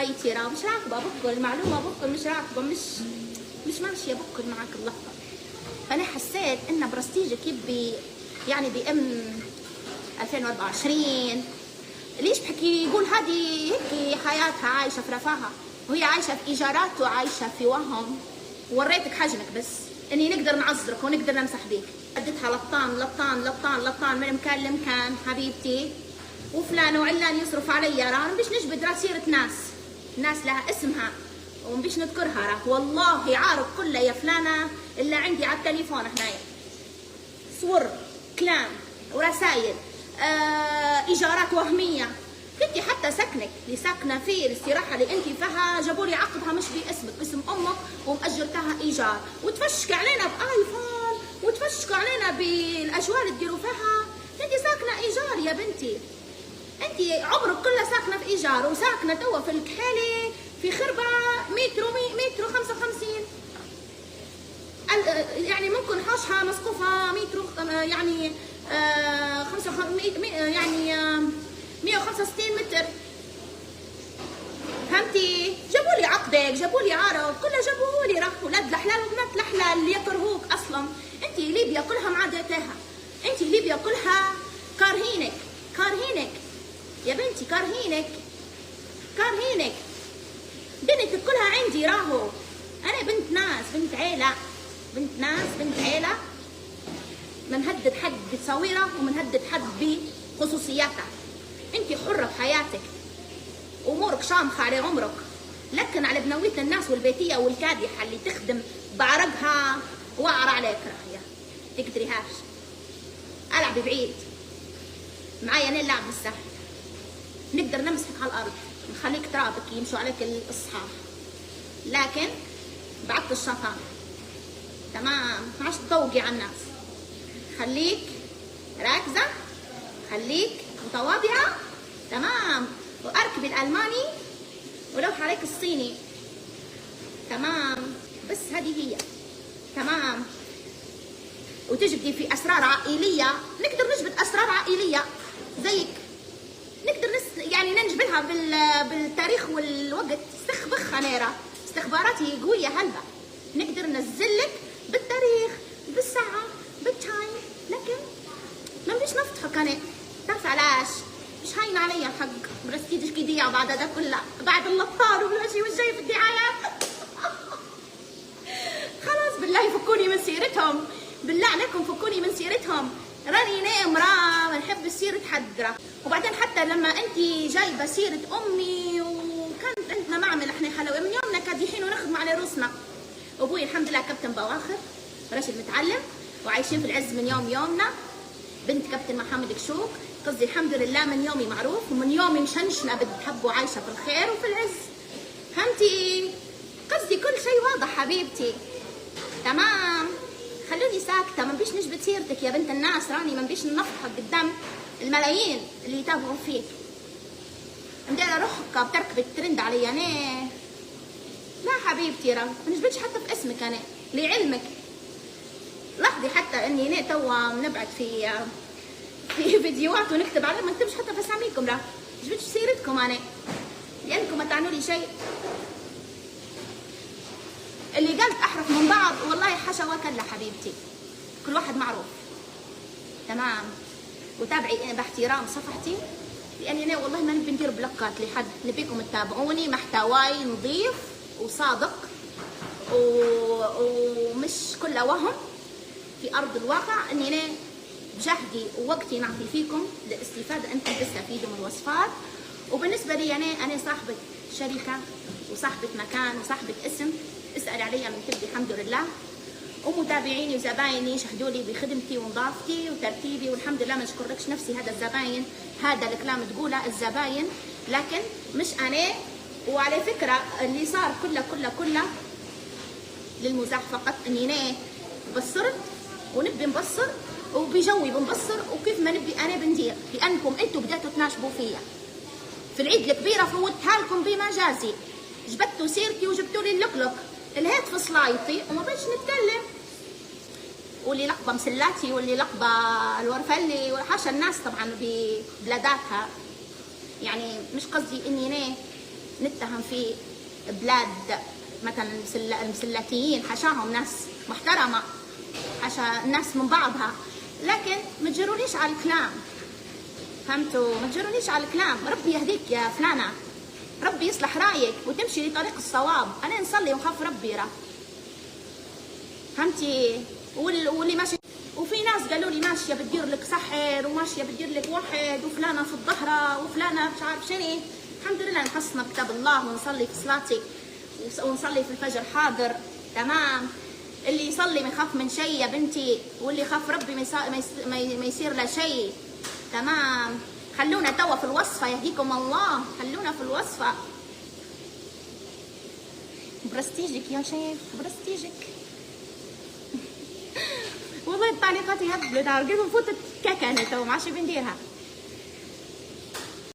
خيتي راه مش راكبه بكل معلومه، بكل مش راكبه، مش ماشيه بكل معك اللقطه. فانا حسيت ان برستيجك يبي يعني بام 2024 ليش بحكي يقول هذه هيك حياتها عايشه في رفاهه، وهي عايشه في ايجارات وعايشه في وهم. وريتك حجمك بس اني نقدر نعذرك ونقدر نمسح بيك. اديتها لطان لطان لطان لطان من مكان لمكان حبيبتي، وفلان وعلان يصرف علي راه مش نجبد راه سيره ناس لها اسمها ومبيش نذكرها راه والله عارف كلها يا فلانه اللي عندي على التليفون هنايا صور كلام ورسائل ايجارات وهميه. كنتي حتى سكنك اللي ساكنه فيه الاستراحه اللي انت فيها جابوا لي عقدها مش باسمك باسم امك ومأجرتها ايجار، وتفشكوا علينا بايفون وتفشكوا علينا بالاجواء اللي تديروا فيها. انت ساكنه ايجار يا بنتي، انت عمرك كله ساكنه في ايجار وساكنه توا في الكحيلي في خربه مترو 55 يعني ممكن حوشها مسقوفه مترو يعني 55 يعني 165 متر. فهمتي؟ جابوا لي عقدك، جابوا لي عرض، كله جابوه لي راه ولاد الحلال وبنات الحلال اللي يكرهوك اصلا. انت ليبيا كلها معاداتها، انت ليبيا كلها كارهينك يا بنتي، كارهينك. بنتك كلها عندي راهو. انا بنت ناس، بنت عيله منهدد حد بتصويره ومنهدد حد بخصوصياتها. انت حره بحياتك، امورك شامخه على عمرك، لكن على بنويت الناس والبيتيه والكادحه اللي تخدم بعرقها واعر عليك راهي تقدريهاش. العبي بعيد معايا، انا اللعب بالسهل، نقدر نمسحك على الارض نخليك ترابك يمشوا عليك الاصحاب، لكن بعدت الشيطان تمام. ما عادش تطوقي على الناس، خليك راكزه، خليك متواضعه تمام، واركبي الالماني ولو حريك الصيني تمام. بس هذه هي تمام. وتجبدي في اسرار عائليه، نقدر نجبد اسرار عائليه زيك، نقدر يعني ننجبلها بالتاريخ والوقت. استخبخ انا استخباراتي قويه هلبة، نقدر ننزلك بالتاريخ بالساعه بالتايم، لكن ما بديش نفتحك. انا تعرف علاش؟ مش هاين علي الحق برستيجك يضيع بعد هذا كله، بعد اللطار والمشي والجاي في الدعايات. خلاص بالله فكوني من سيرتهم، بالله عليكم فكوني من سيرتهم. راني نام ما نحب سيرة حد راه. وبعدين حتى لما انت جايبه سيرة امي وكانت عندنا معمل احنا حلوة من يومنا كادحين ونخدم على روسنا. ابوي الحمد لله كابتن بواخر راشد متعلم وعايشين في العز من يومنا. بنت كابتن محمد كشوك قصدي الحمد لله من يومي معروف، ومن يومي مشنشنه بتحب وعايشه في الخير وفي العز. فهمتي؟ قصدي كل شيء واضح حبيبتي تمام. خلوني ساكته، ما نبيش نجبد سيرتك يا بنت الناس، راني ما نبيش نفضحك قدام الملايين اللي يتابعوا فيك. مديره روحك بتركبي الترند علي انا. لا حبيبتي راه ما نجبدش حتى في اسمك انا لعلمك. لاحظي حتى اني انا توا نبعد في فيديوهات ونكتب عليهم، ما نكتبش حتى في اساميكم، لا جبتش سيرتكم انا لانكم ما تعنوا لي شيء. اللي قالت احرف من بعض والله حشا وكلا حبيبتي، كل واحد معروف تمام. وتابعي باحترام صفحتي، لاني انا والله ما نبي ندير بلوكات لحد، نبيكم تتابعوني محتواي نظيف وصادق ومش كله وهم في ارض الواقع. اني انا بجهدي ووقتي نعطي فيكم للاستفاده انتم تستفيدوا من الوصفات. وبالنسبه لي انا صاحبه شركه وصاحبه مكان وصاحبه اسم، اسال عليا من تبدي الحمد لله. ومتابعيني وزبايني شهدوا لي بخدمتي ونظافتي وترتيبي، والحمد لله ما نشكرلكش نفسي. هذا الزباين، هذا الكلام تقوله الزباين لكن مش انا. وعلى فكره اللي صار كله للمزاح فقط، اني انا بصرت ونبي نبصر وبجوي بنبصر وكيف ما نبي انا بندير، لانكم انتم بديتوا تناشبوا فيا. في العيد الكبيره فوتها لكم بمجازي، جبتوا سيرتي وجبتوا لي اللقلق الهيت في سلايطي وما بقتش نتكلم. واللي لقبه مسلاتي واللي لقبه الورفلي وحاشا الناس طبعا ببلاداتها، يعني مش قصدي اني انا نتهم في بلاد مثلا المسلاتيين، حاشاهم ناس محترمة، حاشا الناس من بعضها، لكن ما تجرونيش على الكلام، فهمتوا؟ ما تجرونيش على الكلام. ربي يهديك يا فلانة، ربي يصلح رايك وتمشي لطريق الصواب. انا نصلي ونخاف ربي راه، فهمتي؟ واللي ماشي، وفي ناس قالوا لي ماشيه بتدير لك سحر وماشيه بتدير لك وحد وفلانه في الظهره وفلانه مش عارف شنو. الحمد لله نحصنا بكتاب الله ونصلي في صلاتي ونصلي في الفجر حاضر تمام. اللي يصلي ما يخاف من شيء يا بنتي، واللي يخاف ربي ما يصير له شيء تمام. خلونا توا في الوصفه يهديكم الله، خلونا في الوصفه. برستيجك يا شيخ، برستيجك. والله التعليقات يهبلوا، تعرف كيف نفوت ككنة تو ما عادش بنديرها.